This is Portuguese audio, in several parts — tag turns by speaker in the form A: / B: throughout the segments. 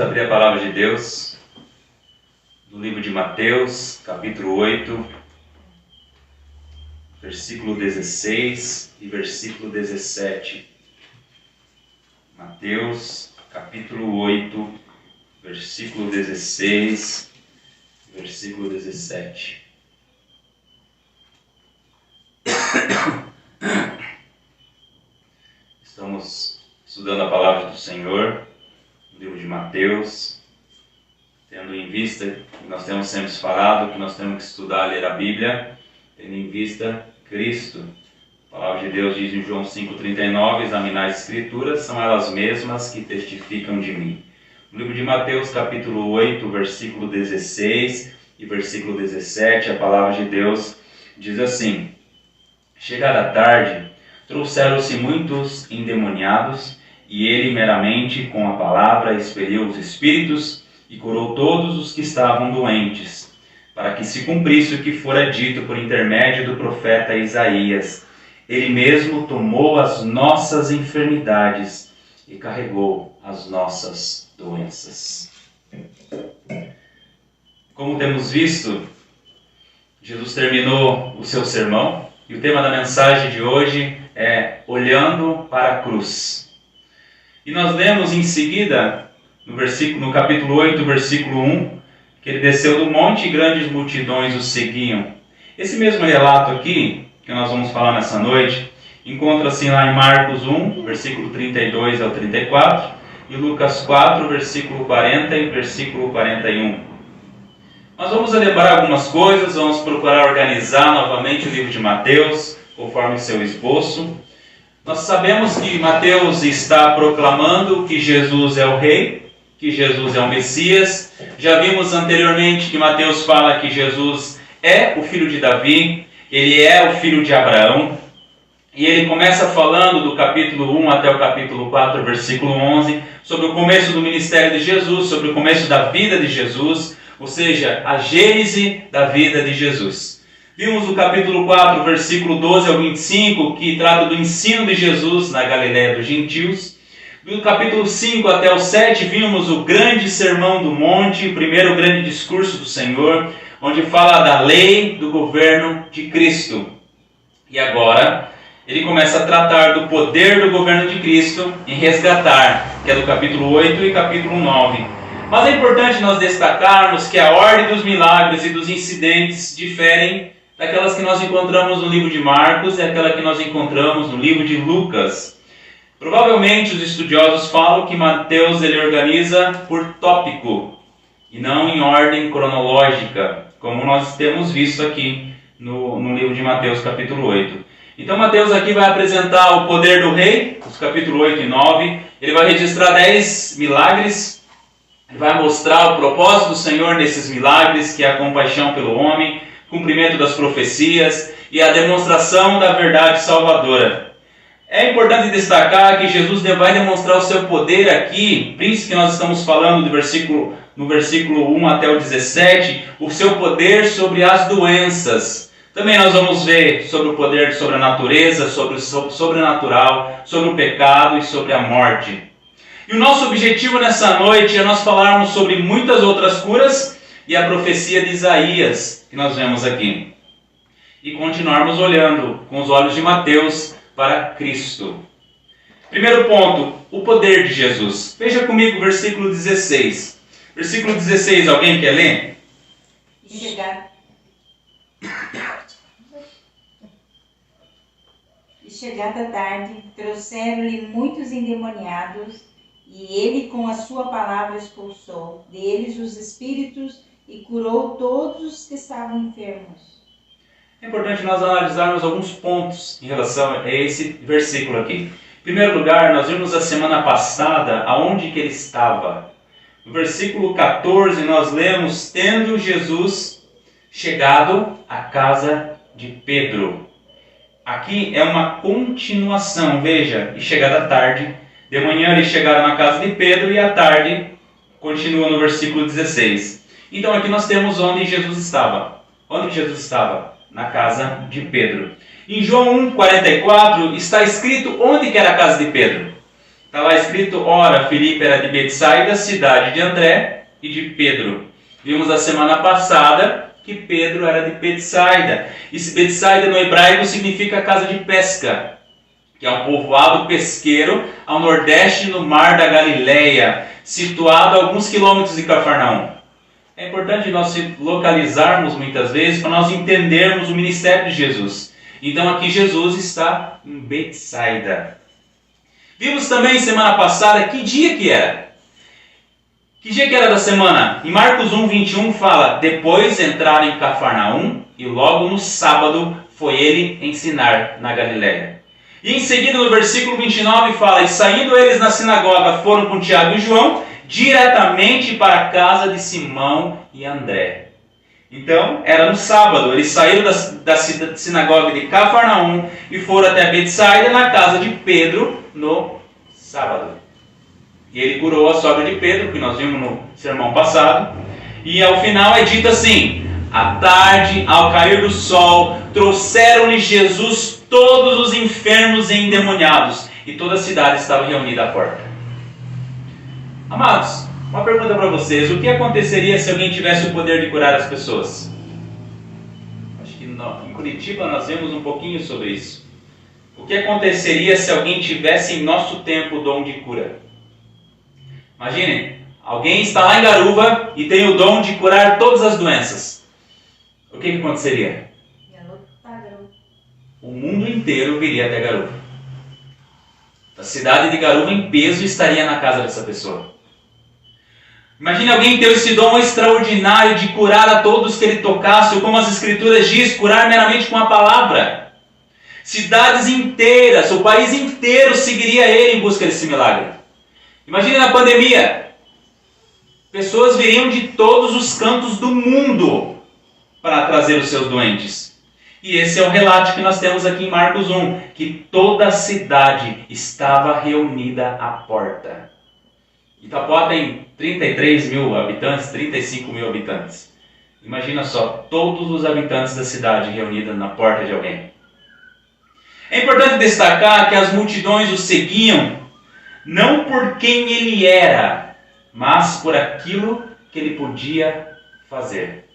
A: abrir a palavra de Deus no livro de Mateus, capítulo 8, versículo 16 e versículo 17. Mateus, capítulo 8, versículo 16 e versículo 17. Estamos estudando a palavra do Senhor no livro de Mateus, tendo em vista que nós temos sempre falado que nós temos que estudar, ler a Bíblia, tendo em vista Cristo. A palavra de Deus diz em João 5,39: examinar as Escrituras, são elas mesmas que testificam de mim. No livro de Mateus, capítulo 8, versículo 16 e versículo 17, a palavra de Deus diz assim: chegada a tarde, trouxeram-se muitos endemoniados, e ele meramente com a palavra expeliu os espíritos e curou todos os que estavam doentes, para que se cumprisse o que fora dito por intermédio do profeta Isaías: ele mesmo tomou as nossas enfermidades e carregou as nossas doenças. Como temos visto, Jesus terminou o seu sermão, e o tema da mensagem de hoje é olhando para a cruz. E nós lemos em seguida, no capítulo 8, versículo 1, que ele desceu do monte e grandes multidões o seguiam. Esse mesmo relato aqui, que nós vamos falar nessa noite, encontra-se lá em Marcos 1, versículo 32 ao 34, e Lucas 4, versículo 40 e versículo 41. Nós vamos lembrar algumas coisas, vamos procurar organizar novamente o livro de Mateus, conforme seu esboço. Nós sabemos que Mateus está proclamando que Jesus é o Rei, que Jesus é o Messias. Já vimos anteriormente que Mateus fala que Jesus é o filho de Davi, ele é o filho de Abraão. E ele começa falando do capítulo 1 até o capítulo 4, versículo 11, sobre o começo do ministério de Jesus, sobre o começo da vida de Jesus, ou seja, a gênese da vida de Jesus. Vimos o capítulo 4, versículo 12 ao 25, que trata do ensino de Jesus na Galiléia dos Gentios. Do capítulo 5 até o 7, vimos o grande sermão do monte, o primeiro grande discurso do Senhor, onde fala da lei do governo de Cristo. E agora, ele começa a tratar do poder do governo de Cristo em resgatar, que é do capítulo 8 e capítulo 9. Mas é importante nós destacarmos que a ordem dos milagres e dos incidentes diferem daquelas que nós encontramos no livro de Marcos e aquela que nós encontramos no livro de Lucas. Provavelmente os estudiosos falam que Mateus ele organiza por tópico e não em ordem cronológica, como nós temos visto aqui no livro de Mateus capítulo 8. Então Mateus aqui vai apresentar o poder do rei, os capítulos 8 e 9, ele vai registrar 10 milagres, ele vai mostrar o propósito do Senhor nesses milagres, que é a compaixão pelo homem, cumprimento das profecias e a demonstração da verdade salvadora. É importante destacar que Jesus vai demonstrar o seu poder aqui, príncipe que nós estamos falando no versículo 1 até o 17, o seu poder sobre as doenças. Também nós vamos ver sobre o poder sobre a natureza, sobre o sobrenatural, sobre o pecado e sobre a morte. E o nosso objetivo nessa noite é nós falarmos sobre muitas outras curas e a profecia de Isaías, que nós vemos aqui. E continuarmos olhando com os olhos de Mateus para Cristo. Primeiro ponto, o poder de Jesus. Veja comigo o versículo 16. Versículo 16, alguém quer ler?
B: E chegada a tarde, trouxeram-lhe muitos endemoniados, e ele com a sua palavra expulsou deles os espíritos e curou todos os que estavam enfermos.
A: É importante nós analisarmos alguns pontos em relação a esse versículo aqui. Em primeiro lugar, nós vimos a semana passada aonde que ele estava. No versículo 14 nós lemos: tendo Jesus chegado à casa de Pedro. Aqui é uma continuação, veja, e chegada à tarde. De manhã eles chegaram na casa de Pedro e à tarde continua no versículo 16. Então aqui nós temos onde Jesus estava. Onde Jesus estava? Na casa de Pedro. Em João 1,44 está escrito onde que era a casa de Pedro. Está lá escrito, ora, Filipe era de Betsaida, cidade de André e de Pedro. Vimos na semana passada que Pedro era de Betsaida. E Betsaida no hebraico significa casa de pesca, que é um povoado pesqueiro ao nordeste no mar da Galileia, situado a alguns quilômetros de Cafarnaum. É importante nós se localizarmos muitas vezes para nós entendermos o ministério de Jesus. Então aqui Jesus está em Betsaida. Vimos também semana passada que dia que era. Que dia que era da semana? Em Marcos 1:21 fala, depois entraram em Cafarnaum e logo no sábado foi ele ensinar na Galileia. E em seguida no versículo 29 fala, e saindo eles na sinagoga foram com Tiago e João diretamente para a casa de Simão e André. Então, era no sábado, eles saíram da sinagoga de Cafarnaum e foram até Betsaida na casa de Pedro no sábado. E ele curou a sogra de Pedro, que nós vimos no sermão passado. E ao final é dito assim, à tarde, ao cair do sol, trouxeram-lhe Jesus todos os enfermos e endemoniados, e toda a cidade estava reunida à porta. Amados, uma pergunta para vocês, o que aconteceria se alguém tivesse o poder de curar as pessoas? Acho que em Curitiba nós vemos um pouquinho sobre isso. O que aconteceria se alguém tivesse em nosso tempo o dom de cura? Imagine, alguém está lá em Garuva e tem o dom de curar todas as doenças. O que aconteceria? O mundo inteiro viria até Garuva. A cidade de Garuva em peso estaria na casa dessa pessoa. Imagine alguém ter esse dom extraordinário de curar a todos que ele tocasse, ou como as escrituras diz, curar meramente com a palavra. Cidades inteiras, o país inteiro seguiria ele em busca desse milagre. Imagine na pandemia, pessoas viriam de todos os cantos do mundo para trazer os seus doentes. E esse é o relato que nós temos aqui em Marcos 1, que toda a cidade estava reunida à porta. Itapuá tem 33 mil habitantes, 35 mil habitantes. Imagina só, todos os habitantes da cidade reunidos na porta de alguém. É importante destacar que as multidões o seguiam, não por quem ele era, mas por aquilo que ele podia fazer.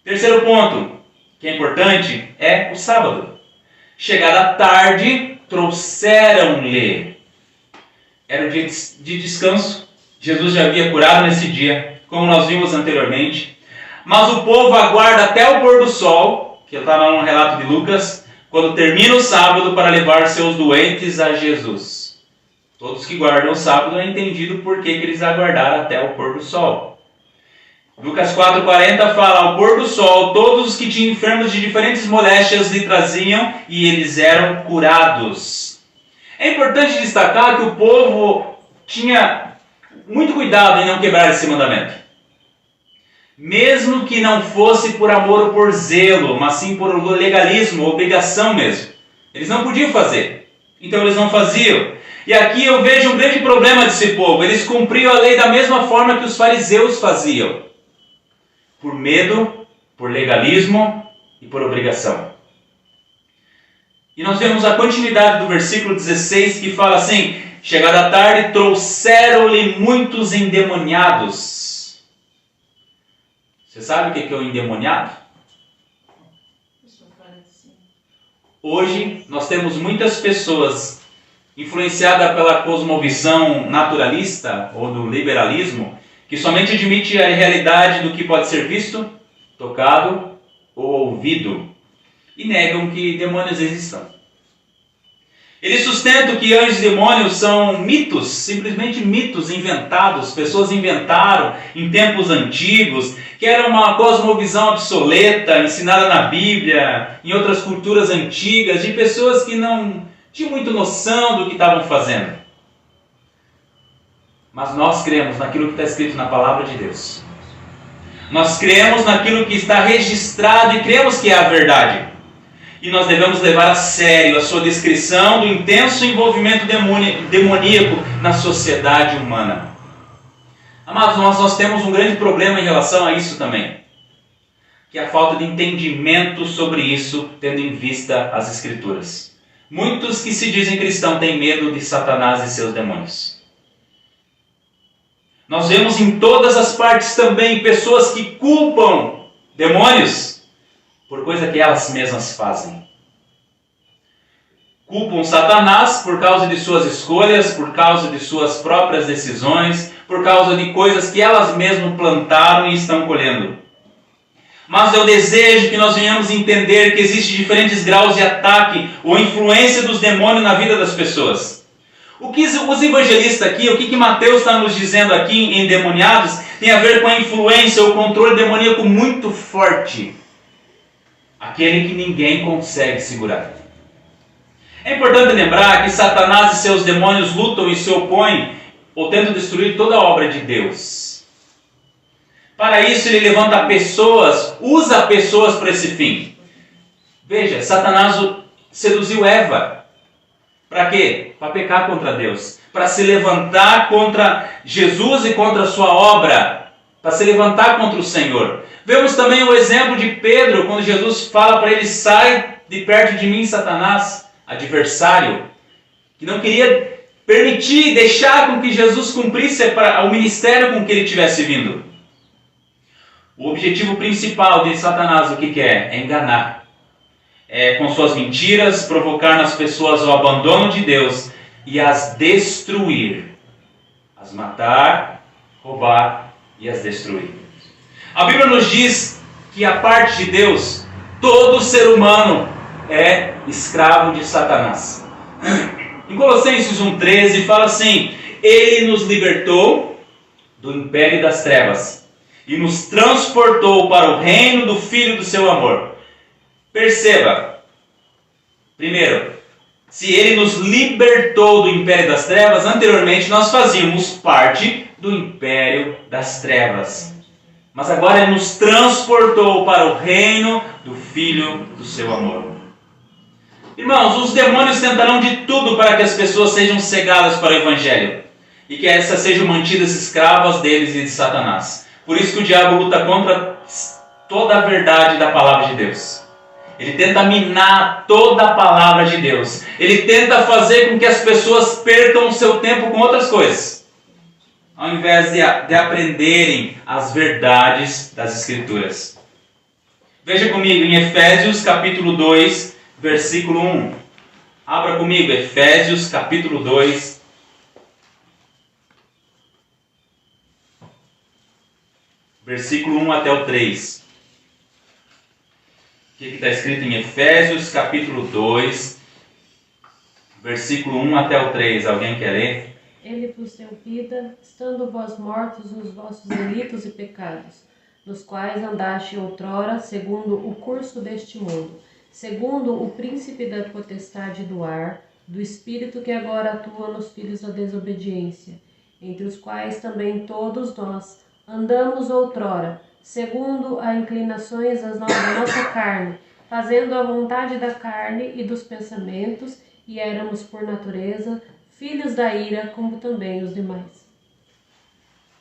A: Terceiro ponto, que é importante, é o sábado. Chegada a tarde, trouxeram-lhe. Era o dia de descanso. Jesus já havia curado nesse dia, como nós vimos anteriormente. Mas o povo aguarda até o pôr do sol, que está lá no relato de Lucas, quando termina o sábado para levar seus doentes a Jesus. Todos que guardam o sábado é entendido por que eles aguardaram até o pôr do sol. Lucas 4,40 fala, ao pôr do sol, todos os que tinham enfermos de diferentes moléstias lhe traziam e eles eram curados. É importante destacar que o povo tinha muito cuidado em não quebrar esse mandamento. Mesmo que não fosse por amor ou por zelo, mas sim por legalismo, obrigação mesmo. Eles não podiam fazer, então eles não faziam. E aqui eu vejo um grande problema desse povo. Eles cumpriam a lei da mesma forma que os fariseus faziam. Por medo, por legalismo e por obrigação. E nós vemos a continuidade do versículo 16 que fala assim, chegada a tarde, trouxeram-lhe muitos endemoniados. Você sabe o que é um endemoniado? Hoje nós temos muitas pessoas influenciadas pela cosmovisão naturalista ou do liberalismo, que somente admite a realidade do que pode ser visto, tocado ou ouvido, e negam que demônios existam. Eles sustentam que anjos e demônios são mitos, simplesmente mitos inventados, pessoas inventaram em tempos antigos, que era uma cosmovisão obsoleta, ensinada na Bíblia, em outras culturas antigas, de pessoas que não tinham muita noção do que estavam fazendo. Mas nós cremos naquilo que está escrito na Palavra de Deus. Nós cremos naquilo que está registrado e cremos que é a verdade. E nós devemos levar a sério a sua descrição do intenso envolvimento demoníaco na sociedade humana. Amados, nós temos um grande problema em relação a isso também. Que é a falta de entendimento sobre isso, tendo em vista as Escrituras. Muitos que se dizem cristãos têm medo de Satanás e seus demônios. Nós vemos em todas as partes também pessoas que culpam demônios por coisa que elas mesmas fazem. Culpam Satanás por causa de suas escolhas, por causa de suas próprias decisões, por causa de coisas que elas mesmas plantaram e estão colhendo. Mas eu desejo que nós venhamos entender que existem diferentes graus de ataque ou influência dos demônios na vida das pessoas. O que os evangelistas aqui, o que Mateus está nos dizendo aqui em endemoniados, tem a ver com a influência ou controle demoníaco muito forte. Aquele que ninguém consegue segurar. É importante lembrar que Satanás e seus demônios lutam e se opõem ou tentam destruir toda a obra de Deus. Para isso ele levanta pessoas, usa pessoas para esse fim. Veja, Satanás seduziu Eva. Para quê? Para pecar contra Deus. Para se levantar contra Jesus e contra a sua obra. Para se levantar contra o Senhor. Vemos também o exemplo de Pedro, quando Jesus fala para ele: sai de perto de mim, Satanás, adversário, que não queria permitir, deixar com que Jesus cumprisse o ministério com que ele tivesse vindo. O objetivo principal de Satanás, o que é? É enganar. É, com suas mentiras, provocar nas pessoas o abandono de Deus e as destruir. As matar, roubar e as destruir. A Bíblia nos diz que a parte de Deus, todo ser humano é escravo de Satanás. Em Colossenses 1,13 fala assim: ele nos libertou do império das trevas e nos transportou para o reino do Filho do seu amor. Perceba, primeiro, se ele nos libertou do império das trevas, anteriormente nós fazíamos parte do império das trevas. Mas agora ele nos transportou para o reino do Filho do seu amor. Irmãos, os demônios tentarão de tudo para que as pessoas sejam cegadas para o Evangelho e que essas sejam mantidas escravas deles e de Satanás. Por isso que o diabo luta contra toda a verdade da palavra de Deus. Ele tenta minar toda a palavra de Deus. Ele tenta fazer com que as pessoas percam o seu tempo com outras coisas, ao invés de aprenderem as verdades das Escrituras. Veja comigo em Efésios capítulo 2, versículo 1. Abra comigo, Efésios capítulo 2. Versículo 1 até o 3. O que está escrito em Efésios capítulo 2, versículo 1 até o 3. Alguém quer ler?
C: Ele vos deu vida, estando vós mortos nos vossos delitos e pecados, nos quais andaste outrora, segundo o curso deste mundo, segundo o príncipe da potestade do ar, do espírito que agora atua nos filhos da desobediência, entre os quais também todos nós andamos outrora, segundo as inclinações da nossa carne, fazendo a vontade da carne e dos pensamentos, e éramos por natureza filhos da ira, como também os demais.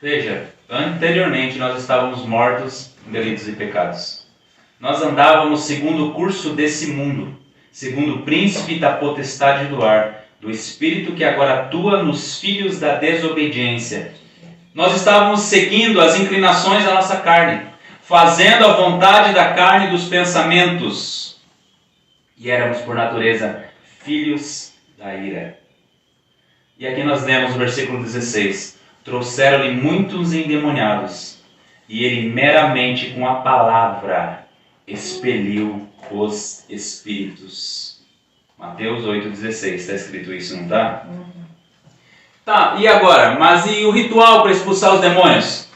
A: Veja, anteriormente nós estávamos mortos em delitos e pecados. Nós andávamos segundo o curso desse mundo, segundo o príncipe da potestade do ar, do espírito que agora atua nos filhos da desobediência. Nós estávamos seguindo as inclinações da nossa carne, fazendo a vontade da carne e dos pensamentos. E éramos, por natureza, filhos da ira. E aqui nós lemos o versículo 16. Trouxeram-lhe muitos endemoniados, e ele meramente com a palavra expeliu os espíritos. Mateus 8,16. Está escrito isso, não está? Tá, e agora? Mas e o ritual para expulsar os demônios?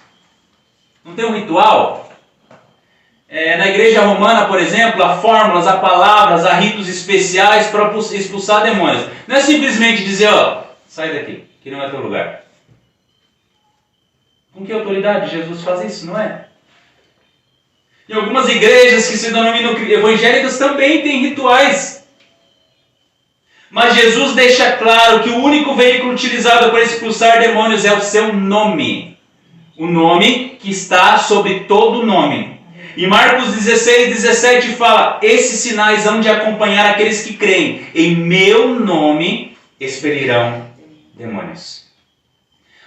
A: Não tem um ritual? Na igreja romana, por exemplo, há fórmulas, há palavras, há ritos especiais para expulsar demônios. Não é simplesmente dizer, ó, sai daqui, que não é teu lugar. Com que autoridade Jesus faz isso, não é? Em algumas igrejas que se denominam evangélicas também tem rituais. Mas Jesus deixa claro que o único veículo utilizado para expulsar demônios é o seu nome. O nome que está sobre todo nome. Em Marcos 16:17 fala: esses sinais hão de acompanhar aqueles que creem. Em meu nome expelirão demônios.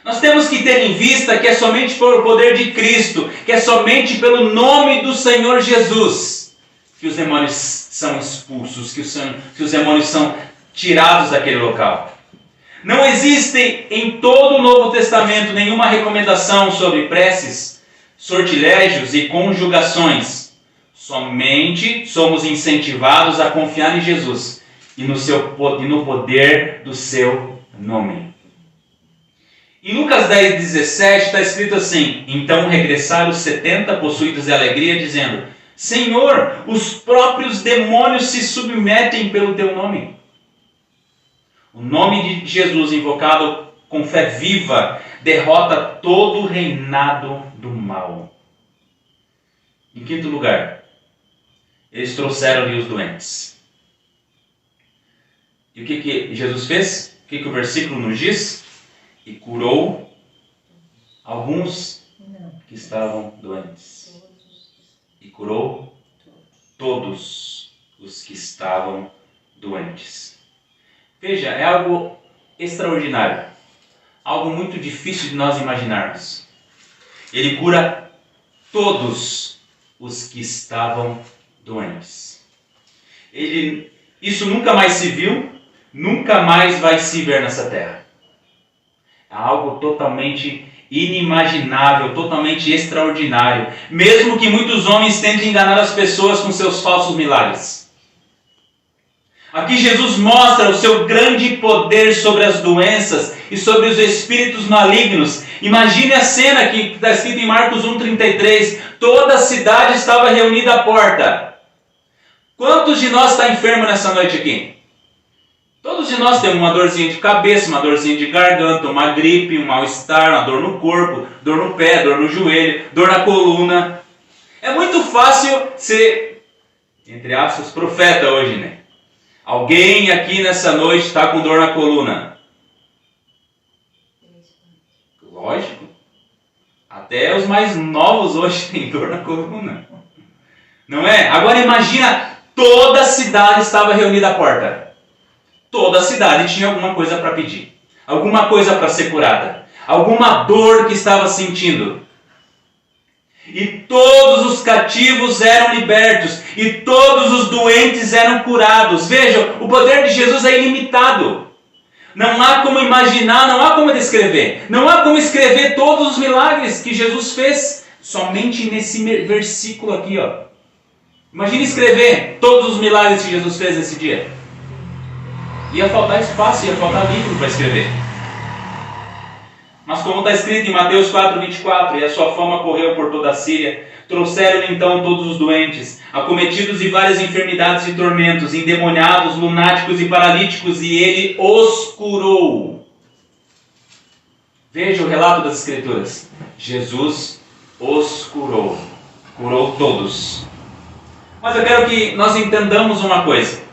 A: Nós temos que ter em vista que é somente pelo poder de Cristo, que é somente pelo nome do Senhor Jesus, que os demônios são expulsos, que os demônios são tirados daquele local. Não existe em todo o Novo Testamento nenhuma recomendação sobre preces, sortilégios e conjugações. Somente somos incentivados a confiar em Jesus e no poder do seu nome. Em Lucas 10:17 está escrito assim: então regressaram os 70 possuídos de alegria, dizendo: Senhor, os próprios demônios se submetem pelo teu nome. O nome de Jesus, invocado com fé viva, derrota todo o reinado do mal. Em quinto lugar, eles trouxeram-lhe os doentes. E o que Jesus fez? O que o versículo nos diz? E curou alguns que estavam doentes. E curou todos os que estavam doentes. Veja, é algo extraordinário. Algo muito difícil de nós imaginarmos. Ele cura todos os que estavam doentes. Isso nunca mais se viu, nunca mais vai se ver nessa terra. É algo totalmente inimaginável, totalmente extraordinário. Mesmo que muitos homens tentem enganar as pessoas com seus falsos milagres. Aqui Jesus mostra o seu grande poder sobre as doenças e sobre os espíritos malignos. Imagine a cena que está escrita em Marcos 1:33. Toda a cidade estava reunida à porta. Quantos de nós está enfermo nessa noite aqui? Todos de nós temos uma dorzinha de cabeça, uma dorzinha de garganta, uma gripe, um mal-estar, uma dor no corpo, dor no pé, dor no joelho, dor na coluna. É muito fácil ser, entre aspas, profeta hoje, né? Alguém aqui nessa noite está com dor na coluna? Lógico. Até os mais novos hoje têm dor na coluna. Não é? Agora imagina, toda a cidade estava reunida à porta. Toda a cidade tinha alguma coisa para pedir. Alguma coisa para ser curada. Alguma dor que estava sentindo. E todos os cativos eram libertos. E todos os doentes eram curados. Veja, o poder de Jesus é ilimitado. Não há como imaginar, não há como descrever. Não há como escrever todos os milagres que Jesus fez somente nesse versículo aqui, ó. Imagine escrever todos os milagres que Jesus fez nesse dia. Ia faltar espaço, ia faltar livro para escrever. Mas como está escrito em Mateus 4:24, e a sua fama correu por toda a Síria, trouxeram-lhe então todos os doentes, acometidos de várias enfermidades e tormentos, endemoniados, lunáticos e paralíticos, e ele os curou. Veja o relato das Escrituras. Jesus os curou. Curou todos. Mas eu quero que nós entendamos uma coisa.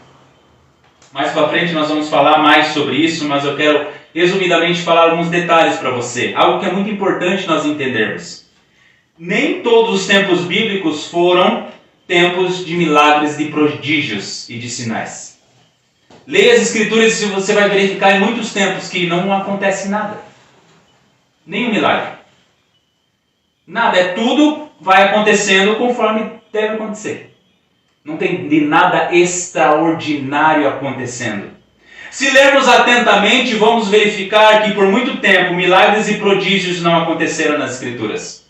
A: Mais para frente nós vamos falar mais sobre isso, mas eu quero resumidamente falar alguns detalhes para você. Algo que é muito importante nós entendermos. Nem todos os tempos bíblicos foram tempos de milagres, de prodígios e de sinais. Leia as Escrituras e você vai verificar em muitos tempos que não acontece nada. Nenhum milagre. Nada, tudo vai acontecendo conforme deve acontecer. Não tem de nada extraordinário acontecendo. Se lermos atentamente, vamos verificar que por muito tempo milagres e prodígios não aconteceram nas Escrituras.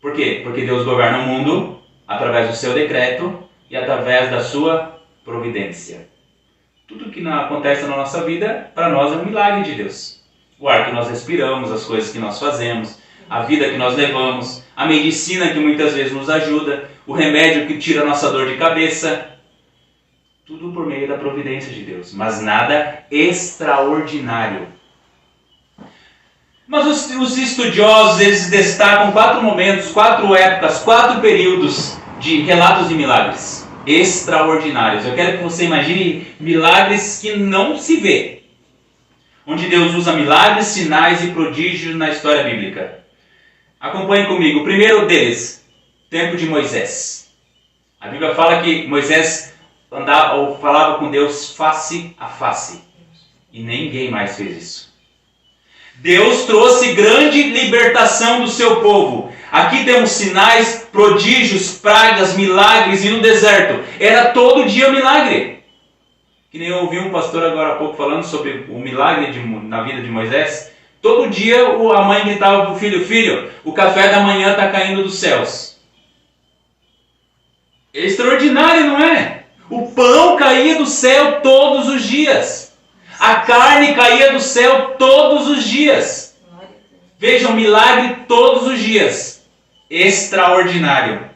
A: Por quê? Porque Deus governa o mundo através do seu decreto e através da sua providência. Tudo que não acontece na nossa vida, para nós é um milagre de Deus. O ar que nós respiramos, as coisas que nós fazemos, a vida que nós levamos, a medicina que muitas vezes nos ajuda, o remédio que tira a nossa dor de cabeça, tudo por meio da providência de Deus, mas nada extraordinário. Mas os estudiosos, eles destacam 4 momentos, 4 épocas, 4 períodos de relatos de milagres extraordinários. Eu quero que você imagine milagres que não se vê, onde Deus usa milagres, sinais e prodígios na história bíblica. Acompanhe comigo. O primeiro deles, tempo de Moisés. A Bíblia fala que Moisés andava ou falava com Deus face a face. E ninguém mais fez isso. Deus trouxe grande libertação do seu povo. Aqui temos sinais, prodígios, pragas, milagres, e no deserto era todo dia milagre. Que nem eu ouvi um pastor agora há pouco falando sobre o milagre na vida de Moisés. Todo dia a mãe gritava para o filho: filho, o café da manhã está caindo dos céus. É extraordinário, não é? O pão caía do céu todos os dias. A carne caía do céu todos os dias. Vejam, milagre todos os dias. Extraordinário.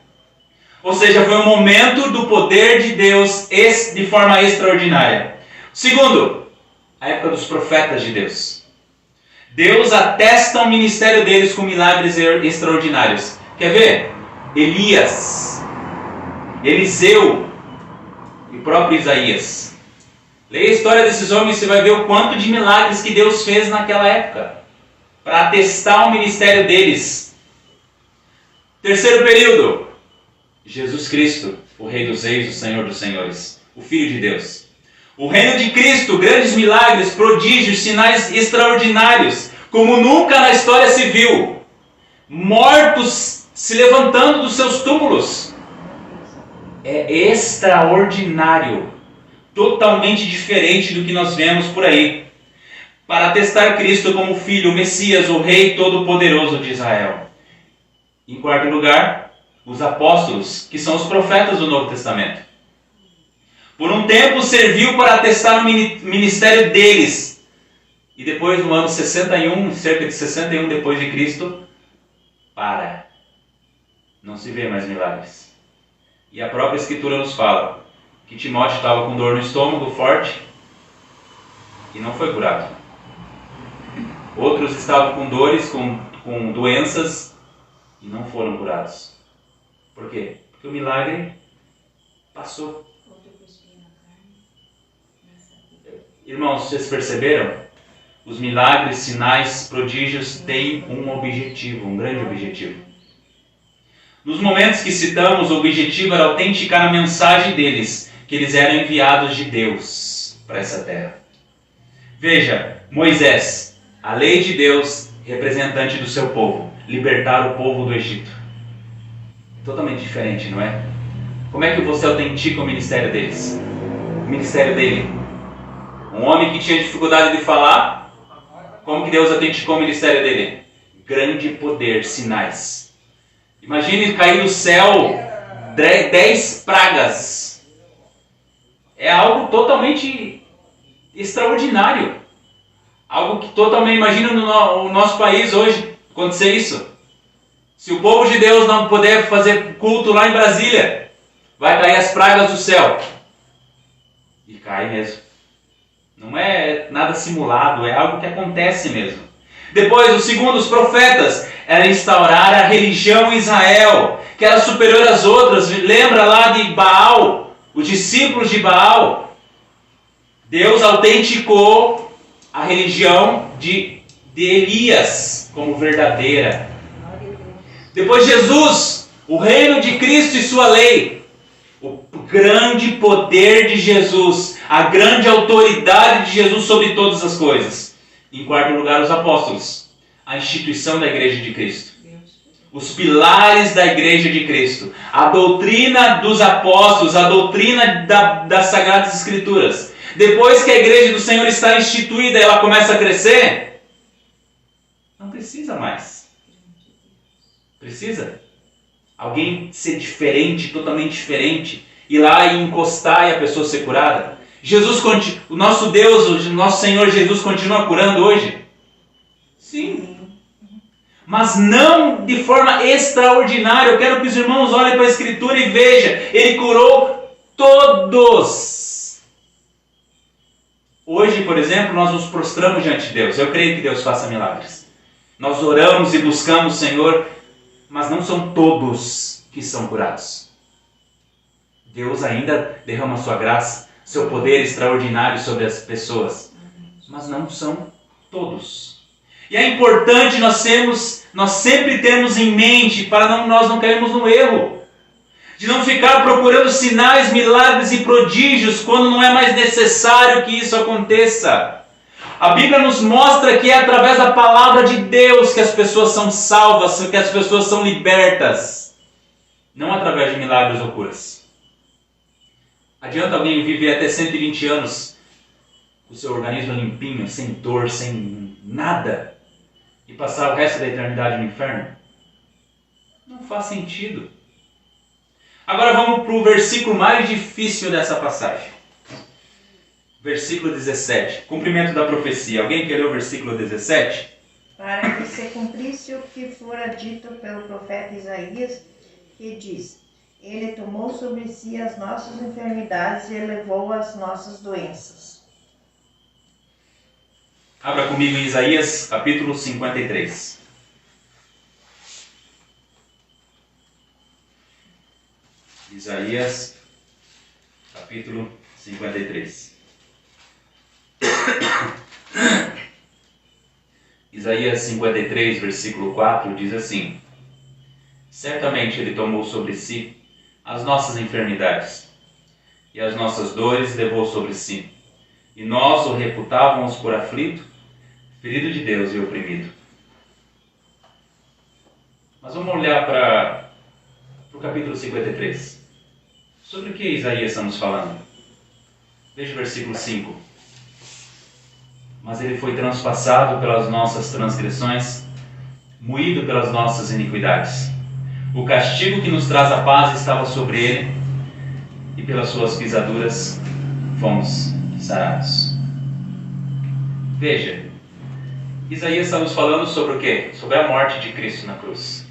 A: Ou seja, foi um momento do poder de Deus de forma extraordinária. Segundo, a época dos profetas de Deus. Deus atesta o ministério deles com milagres extraordinários. Quer ver? Elias, Eliseu e o próprio Isaías. Leia a história desses homens e você vai ver o quanto de milagres que Deus fez naquela época para atestar o ministério deles. Terceiro período, Jesus Cristo, o Rei dos Reis, o Senhor dos Senhores, o Filho de Deus. O reino de Cristo, grandes milagres, prodígios, sinais extraordinários, como nunca na história se viu. Mortos se levantando dos seus túmulos. É extraordinário. Totalmente diferente do que nós vemos por aí. Para atestar Cristo como Filho, o Messias, o Rei Todo-Poderoso de Israel. Em quarto lugar, os apóstolos, que são os profetas do Novo Testamento. Por um tempo serviu para atestar o ministério deles. E depois, no ano 61, cerca de 61 depois de Cristo, não se vê mais milagres. E a própria Escritura nos fala que Timóteo estava com dor no estômago forte e não foi curado. Outros estavam com dores, com doenças e não foram curados. Por quê? Porque o milagre passou. Irmãos, vocês perceberam? Os milagres, sinais, prodígios têm um objetivo, um grande objetivo. Nos momentos que citamos, o objetivo era autenticar a mensagem deles, que eles eram enviados de Deus para essa terra. Veja, Moisés, a lei de Deus, representante do seu povo, libertar o povo do Egito. Totalmente diferente, não é? Como é que você autentica o ministério deles? O ministério dele. Um homem que tinha dificuldade de falar, como que Deus autenticou o ministério dele? Grande poder, sinais. Imagine cair do céu 10 pragas. É algo totalmente extraordinário. Algo que totalmente, imagina no nosso país hoje acontecer isso. Se o povo de Deus não puder fazer culto lá em Brasília, vai cair as pragas do céu. E cai mesmo. Não é nada simulado, é algo que acontece mesmo. Depois, o segundo, os profetas, era instaurar a religião em Israel, que era superior às outras. Lembra lá de Baal, os discípulos de Baal? Deus autenticou a religião de Elias como verdadeira. Depois Jesus, o reino de Cristo e sua lei. O grande poder de Jesus, a grande autoridade de Jesus sobre todas as coisas. Em quarto lugar, os apóstolos, a instituição da Igreja de Cristo. Os pilares da Igreja de Cristo. A doutrina dos apóstolos, a doutrina das Sagradas Escrituras. Depois que a Igreja do Senhor está instituída e ela começa a crescer, não precisa mais. Precisa? Alguém ser diferente, totalmente diferente, ir lá e encostar e a pessoa ser curada? O nosso Deus, o nosso Senhor Jesus continua curando hoje? Sim. Mas não de forma extraordinária. Eu quero que os irmãos olhem para a Escritura e vejam. Ele curou todos. Hoje, por exemplo, nós nos prostramos diante de Deus. Eu creio que Deus faça milagres. Nós oramos e buscamos o Senhor, mas não são todos que são curados. Deus ainda derrama sua graça, seu poder extraordinário sobre as pessoas, mas não são todos. E é importante nós sempre termos em mente, para nós não cairmos no erro, de não ficar procurando sinais, milagres e prodígios, quando não é mais necessário que isso aconteça. A Bíblia nos mostra que é através da palavra de Deus que as pessoas são salvas, que as pessoas são libertas, não através de milagres ou curas. Adianta alguém viver até 120 anos, com o seu organismo limpinho, sem dor, sem nada, e passar o resto da eternidade no inferno? Não faz sentido. Agora vamos para o versículo mais difícil dessa passagem. Versículo 17. Cumprimento da profecia. Alguém quer ler o versículo 17?
D: Para que se cumprisse o que fora dito pelo profeta Isaías, que diz: Ele tomou sobre si as nossas enfermidades e levou as nossas doenças.
A: Abra comigo em Isaías, capítulo 53. Isaías, capítulo 53. Isaías 53, versículo 4, diz assim: Certamente Ele tomou sobre si as nossas enfermidades, e as nossas dores levou sobre si, e nós o reputávamos por aflito, ferido de Deus e oprimido. Mas vamos olhar para o capítulo 53. Sobre o que Isaías estamos falando? Veja o versículo 5. Mas ele foi transpassado pelas nossas transgressões, moído pelas nossas iniquidades. O castigo que nos traz a paz estava sobre ele, e pelas suas pisaduras fomos sarados. Veja, Isaías está nos falando sobre o quê? Sobre a morte de Cristo na cruz.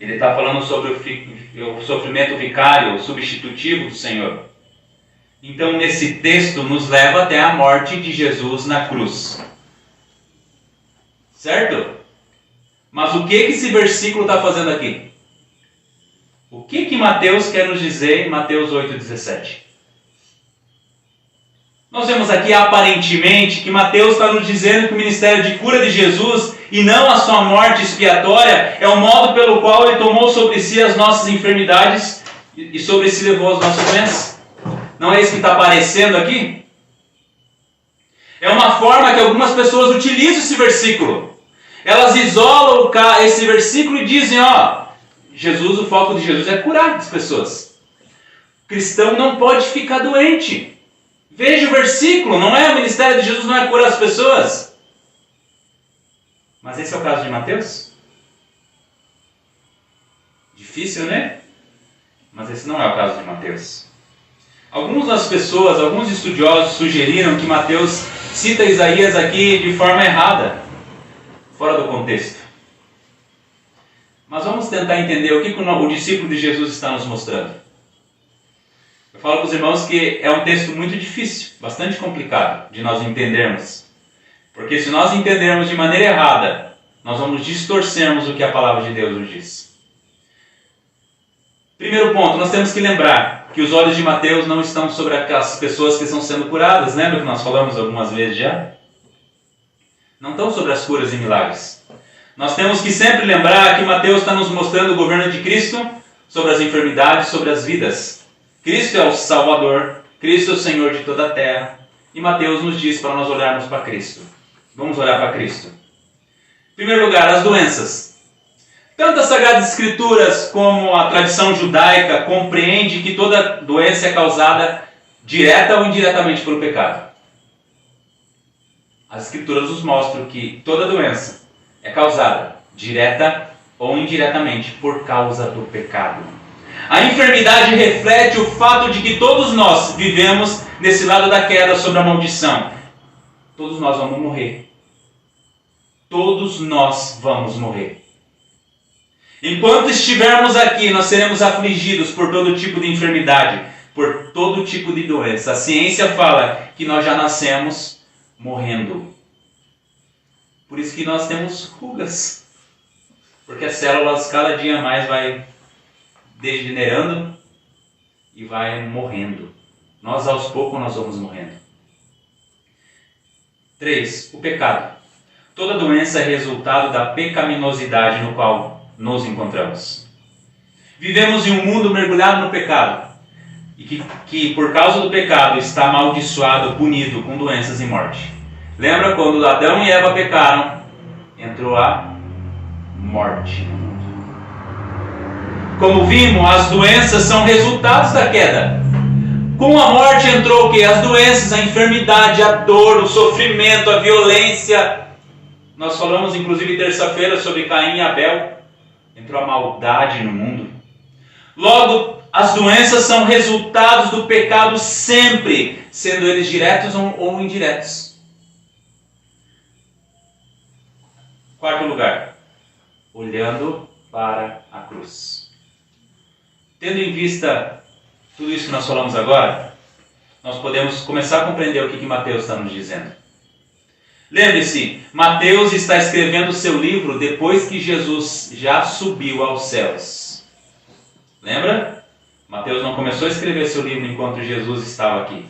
A: Ele está falando sobre o sofrimento vicário, substitutivo do Senhor. Então, nesse texto, nos leva até a morte de Jesus na cruz. Certo? Mas o que esse versículo está fazendo aqui? O que Mateus quer nos dizer em Mateus 8,17? Nós vemos aqui aparentemente que Mateus está nos dizendo que o ministério de cura de Jesus e não a sua morte expiatória é o modo pelo qual ele tomou sobre si as nossas enfermidades e sobre si levou as nossas doenças. Não é isso que está aparecendo aqui? É uma forma que algumas pessoas utilizam esse versículo. Elas isolam esse versículo e dizem, Jesus, o foco de Jesus é curar as pessoas. O cristão não pode ficar doente. Veja o versículo, não é? O ministério de Jesus não é curar as pessoas. Mas esse é o caso de Mateus? Difícil, né? Mas esse não é o caso de Mateus. Alguns estudiosos sugeriram que Mateus cita Isaías aqui de forma errada, fora do contexto. Mas vamos tentar entender o que o discípulo de Jesus está nos mostrando. Eu falo para os irmãos que é um texto muito difícil, bastante complicado de nós entendermos. Porque se nós entendermos de maneira errada, nós vamos distorcermos o que a palavra de Deus nos diz. Primeiro ponto, nós temos que lembrar que os olhos de Mateus não estão sobre aquelas pessoas que estão sendo curadas. Lembra que nós falamos algumas vezes já? Não estão sobre as curas e milagres. Nós temos que sempre lembrar que Mateus está nos mostrando o governo de Cristo sobre as enfermidades, sobre as vidas. Cristo é o Salvador, Cristo é o Senhor de toda a terra. E Mateus nos diz para nós olharmos para Cristo. Vamos olhar para Cristo. Em primeiro lugar, as doenças. Tanto as Sagradas Escrituras como a tradição judaica compreende que toda doença é causada direta ou indiretamente pelo pecado. As Escrituras nos mostram que toda doença é causada direta ou indiretamente por causa do pecado. A enfermidade reflete o fato de que todos nós vivemos nesse lado da queda sobre a maldição. Todos nós vamos morrer. Todos nós vamos morrer. Enquanto estivermos aqui, nós seremos afligidos por todo tipo de enfermidade, por todo tipo de doença. A ciência fala que nós já nascemos morrendo. Por isso que nós temos rugas. Porque as células cada dia mais vai degenerando e vai morrendo. Nós aos poucos nós vamos morrendo. 3. O pecado. Toda doença é resultado da pecaminosidade no qual nos encontramos. Vivemos em um mundo mergulhado no pecado e que por causa do pecado está amaldiçoado, punido com doenças e morte. Lembra quando Adão e Eva pecaram? Entrou a morte no mundo. Como vimos, as doenças são resultados da queda. Com a morte entrou o quê? As doenças, a enfermidade, a dor, o sofrimento, a violência. Nós falamos inclusive terça-feira sobre Caim e Abel. Entrou a maldade no mundo. Logo, as doenças são resultados do pecado sempre, sendo eles diretos ou indiretos. Quarto lugar, olhando para a cruz. Tendo em vista tudo isso que nós falamos agora, nós podemos começar a compreender o que Mateus está nos dizendo. Lembre-se, Mateus está escrevendo o seu livro depois que Jesus já subiu aos céus. Lembra? Mateus não começou a escrever seu livro enquanto Jesus estava aqui.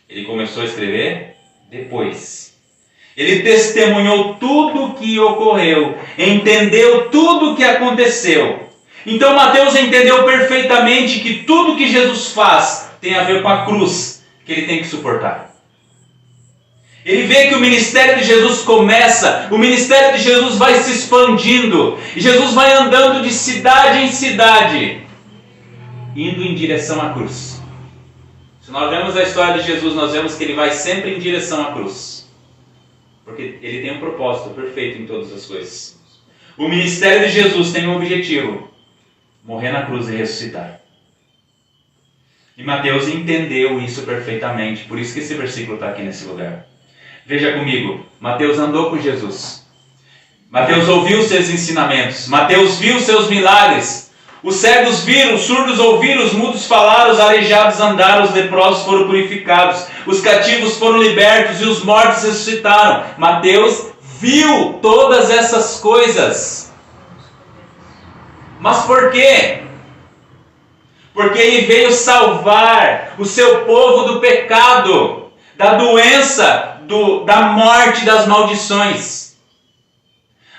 A: Ele começou a escrever depois. Ele testemunhou tudo o que ocorreu, entendeu tudo o que aconteceu. Então Mateus entendeu perfeitamente que tudo que Jesus faz tem a ver com a cruz que ele tem que suportar. Ele vê que o ministério de Jesus começa, o ministério de Jesus vai se expandindo, e Jesus vai andando de cidade em cidade, indo em direção à cruz. Se nós vemos a história de Jesus, nós vemos que ele vai sempre em direção à cruz, porque ele tem um propósito perfeito em todas as coisas. O ministério de Jesus tem um objetivo: morrer na cruz e ressuscitar. E Mateus entendeu isso perfeitamente, por isso que esse versículo está aqui nesse lugar. Veja comigo, Mateus andou com Jesus. Mateus ouviu seus ensinamentos. Mateus viu seus milagres. Os cegos viram, os surdos ouviram, os mudos falaram, os aleijados andaram, os leprosos foram purificados, os cativos foram libertos e os mortos ressuscitaram. Mateus viu todas essas coisas. Mas por quê? Porque ele veio salvar o seu povo do pecado, da doença, da morte, das maldições.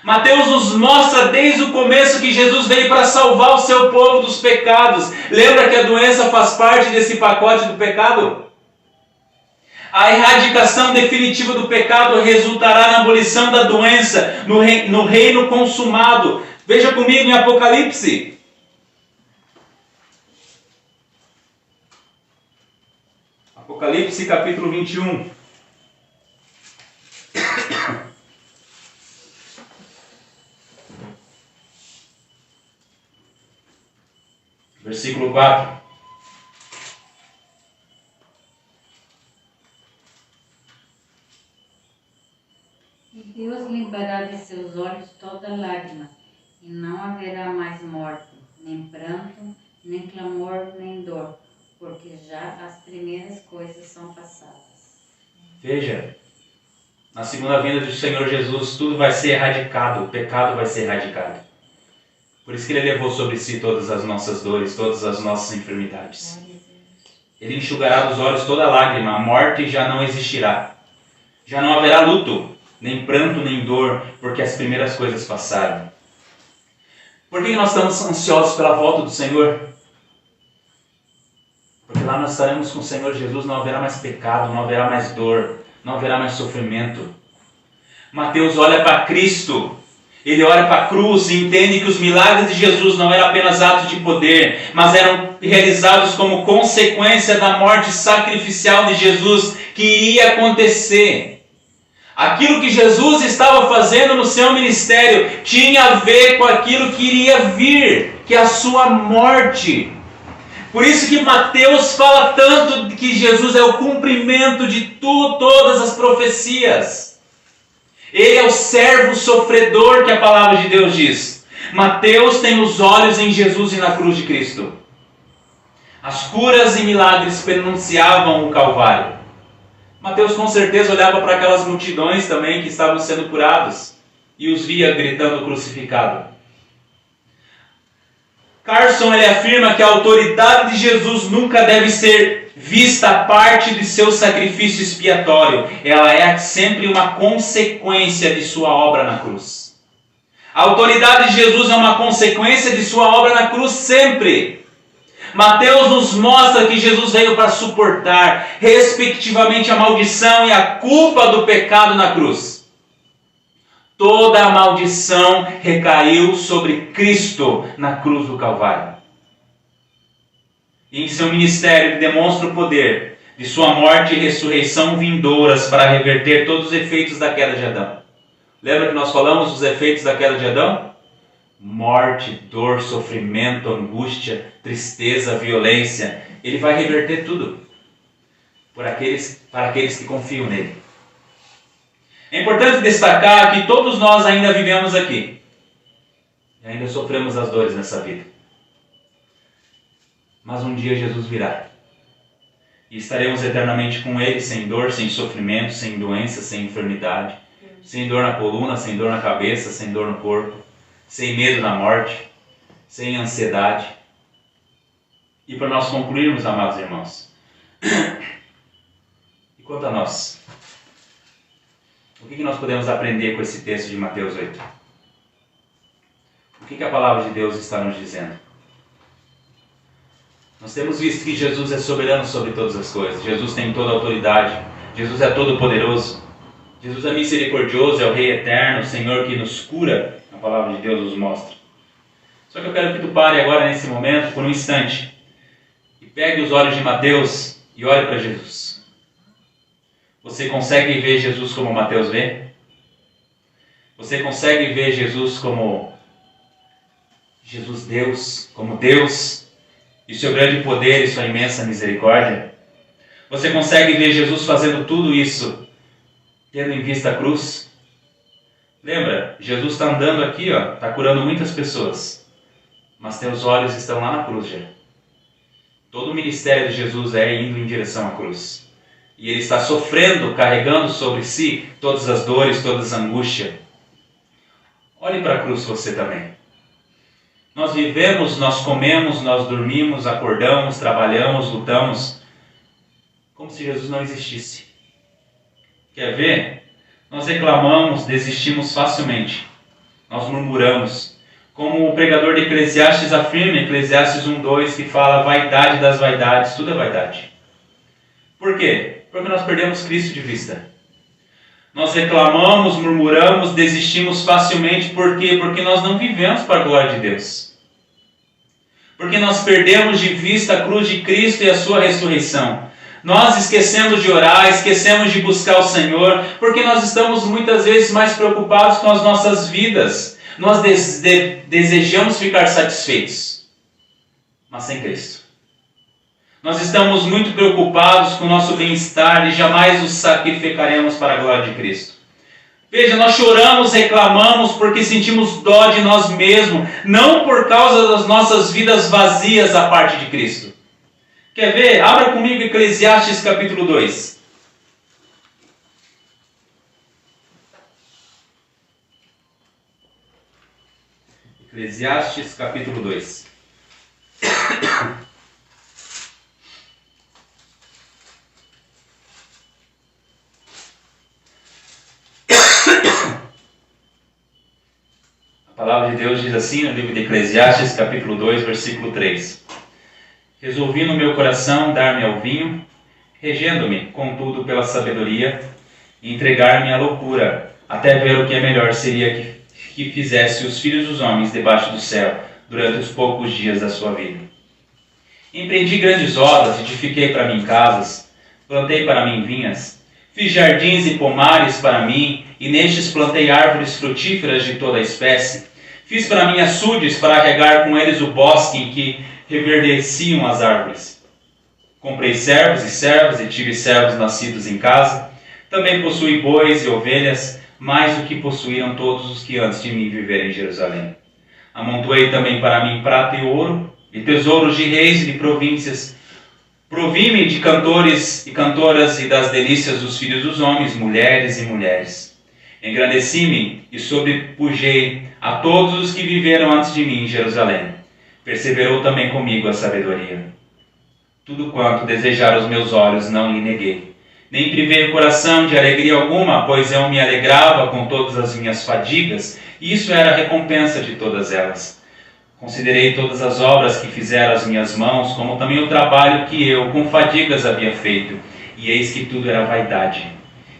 A: Mateus nos mostra desde o começo que Jesus veio para salvar o seu povo dos pecados. Lembra que a doença faz parte desse pacote do pecado? A erradicação definitiva do pecado resultará na abolição da doença, no reino consumado. Veja comigo em Apocalipse. Apocalipse capítulo 21. Versículo 4.
E: E Deus limpará de seus olhos toda lágrima, e não haverá mais morte, nem pranto, nem clamor, nem dor, porque já as primeiras coisas são passadas.
A: Veja, na segunda vinda do Senhor Jesus, tudo vai ser erradicado, o pecado vai ser erradicado. Por isso que Ele levou sobre si todas as nossas dores, todas as nossas enfermidades. Ele enxugará dos olhos toda lágrima, a morte já não existirá. Já não haverá luto, nem pranto, nem dor, porque as primeiras coisas passaram. Por que nós estamos ansiosos pela volta do Senhor? Porque lá nós estaremos com o Senhor Jesus, não haverá mais pecado, não haverá mais dor, não haverá mais sofrimento. Mateus olha para Cristo. Ele olha para a cruz e entende que os milagres de Jesus não eram apenas atos de poder, mas eram realizados como consequência da morte sacrificial de Jesus que iria acontecer. Aquilo que Jesus estava fazendo no seu ministério tinha a ver com aquilo que iria vir, que é a sua morte. Por isso que Mateus fala tanto de que Jesus é o cumprimento de todas as profecias. Ele é o servo sofredor que a palavra de Deus diz. Mateus tem os olhos em Jesus e na cruz de Cristo. As curas e milagres pronunciavam o Calvário. Mateus com certeza olhava para aquelas multidões também que estavam sendo curados e os via gritando crucificado. Carson ele afirma que a autoridade de Jesus nunca deve ser vista a parte de seu sacrifício expiatório. Ela é sempre uma consequência de sua obra na cruz. A autoridade de Jesus é uma consequência de sua obra na cruz sempre. Mateus nos mostra que Jesus veio para suportar, respectivamente, a maldição e a culpa do pecado na cruz. Toda a maldição recaiu sobre Cristo na cruz do Calvário. E em seu ministério ele demonstra o poder de sua morte e ressurreição vindouras para reverter todos os efeitos da queda de Adão. Lembra que nós falamos dos efeitos da queda de Adão? Morte, dor, sofrimento, angústia, tristeza, violência. Ele vai reverter tudo para aqueles que confiam nele. É importante destacar que todos nós ainda vivemos aqui. E ainda sofremos as dores nessa vida. Mas um dia Jesus virá. E estaremos eternamente com Ele, sem dor, sem sofrimento, sem doença, sem enfermidade. Sem dor na coluna, sem dor na cabeça, sem dor no corpo. Sem medo da morte. Sem ansiedade. E para nós concluirmos, amados irmãos. E quanto a nós? O que nós podemos aprender com esse texto de Mateus 8? O que a palavra de Deus está nos dizendo? Nós temos visto que Jesus é soberano sobre todas as coisas. Jesus tem toda a autoridade. Jesus é todo poderoso. Jesus é misericordioso, é o Rei eterno, o Senhor que nos cura. A palavra de Deus nos mostra. Só que eu quero que tu pare agora nesse momento, por um instante, e pegue os olhos de Mateus e olhe para Jesus. Você consegue ver Jesus como Mateus vê? Você consegue ver Jesus como Jesus Deus, como Deus, e seu grande poder e sua imensa misericórdia? Você consegue ver Jesus fazendo tudo isso, tendo em vista a cruz? Lembra, Jesus está andando aqui, está curando muitas pessoas, mas teus olhos estão lá na cruz já. Todo o ministério de Jesus é indo em direção à cruz. E ele está sofrendo, carregando sobre si todas as dores, todas as angústias. Olhe para a cruz você também. Nós vivemos, nós comemos, nós dormimos, acordamos, trabalhamos, lutamos, como se Jesus não existisse. Quer ver? Nós reclamamos, desistimos facilmente. Nós murmuramos. Como o pregador de Eclesiastes afirma, Eclesiastes 1:2, que fala vaidade das vaidades, tudo é vaidade. Por quê? Porque nós perdemos Cristo de vista. Nós reclamamos, murmuramos, desistimos facilmente. Por quê? Porque nós não vivemos para a glória de Deus. Porque nós perdemos de vista a cruz de Cristo e a sua ressurreição. Nós esquecemos de orar, esquecemos de buscar o Senhor, porque nós estamos muitas vezes mais preocupados com as nossas vidas. Nós desejamos ficar satisfeitos, mas sem Cristo. Nós estamos muito preocupados com o nosso bem-estar e jamais nos sacrificaremos para a glória de Cristo. Veja, nós choramos, reclamamos porque sentimos dó de nós mesmos, não por causa das nossas vidas vazias à parte de Cristo. Quer ver? Abra comigo Eclesiastes capítulo 2. Eclesiastes capítulo 2. A palavra de Deus diz assim no livro de Eclesiastes, capítulo 2, versículo 3. Resolvi no meu coração dar-me ao vinho, regendo-me, contudo, pela sabedoria, e entregar-me à loucura, até ver o que é melhor seria que fizesse os filhos dos homens debaixo do céu, durante os poucos dias da sua vida. Empreendi grandes obras, edifiquei para mim casas, plantei para mim vinhas, fiz jardins e pomares para mim, e nestes plantei árvores frutíferas de toda a espécie. Fiz para mim açudes para regar com eles o bosque em que reverdeciam as árvores. Comprei servos e servas e tive servos nascidos em casa. Também possuí bois e ovelhas, mais do que possuíram todos os que antes de mim viveram em Jerusalém. Amontoei também para mim prata e ouro, e tesouros de reis e de províncias. Provi-me de cantores e cantoras e das delícias dos filhos dos homens, mulheres e mulheres. Engrandeci-me e sobrepujei a todos os que viveram antes de mim em Jerusalém. Perseverou também comigo a sabedoria. Tudo quanto desejaram os meus olhos não lhe neguei. Nem privei o coração de alegria alguma, pois eu me alegrava com todas as minhas fadigas, e isso era a recompensa de todas elas. Considerei todas as obras que fizeram as minhas mãos, como também o trabalho que eu, com fadigas, havia feito, e eis que tudo era vaidade,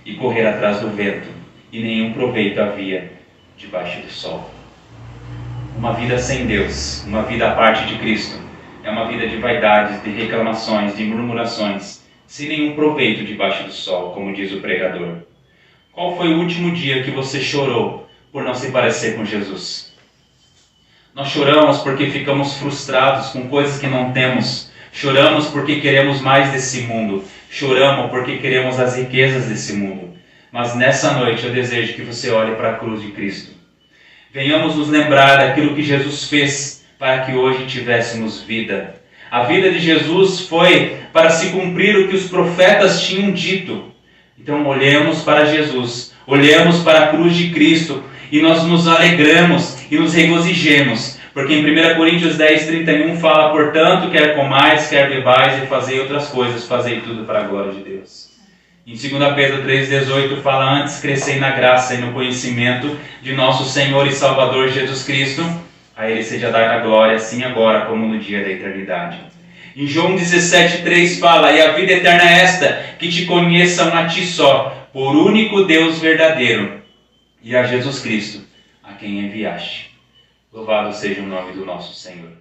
A: e correr atrás do vento, e nenhum proveito havia debaixo do sol. Uma vida sem Deus, uma vida à parte de Cristo, é uma vida de vaidades, de reclamações, de murmurações, sem nenhum proveito debaixo do sol, como diz o pregador. Qual foi o último dia que você chorou por não se parecer com Jesus? Nós choramos porque ficamos frustrados com coisas que não temos. Choramos porque queremos mais desse mundo. Choramos porque queremos as riquezas desse mundo. Mas nessa noite eu desejo que você olhe para a cruz de Cristo. Venhamos nos lembrar daquilo que Jesus fez para que hoje tivéssemos vida. A vida de Jesus foi para se cumprir o que os profetas tinham dito. Então olhemos para Jesus, olhemos para a cruz de Cristo e nós nos alegramos e nos regozijemos. Porque em 1 Coríntios 10:31 fala, portanto, quer comais, quer bebais e fazei outras coisas, fazei tudo para a glória de Deus. Em 2 Pedro 3,18 fala, antes crescei na graça e no conhecimento de nosso Senhor e Salvador Jesus Cristo. A Ele seja dada a glória, assim agora como no dia da eternidade. Em João 17,3 fala, e a vida eterna é esta, que te conheçam a ti só, por único Deus verdadeiro, e a Jesus Cristo, a quem enviaste. Louvado seja o nome do nosso Senhor.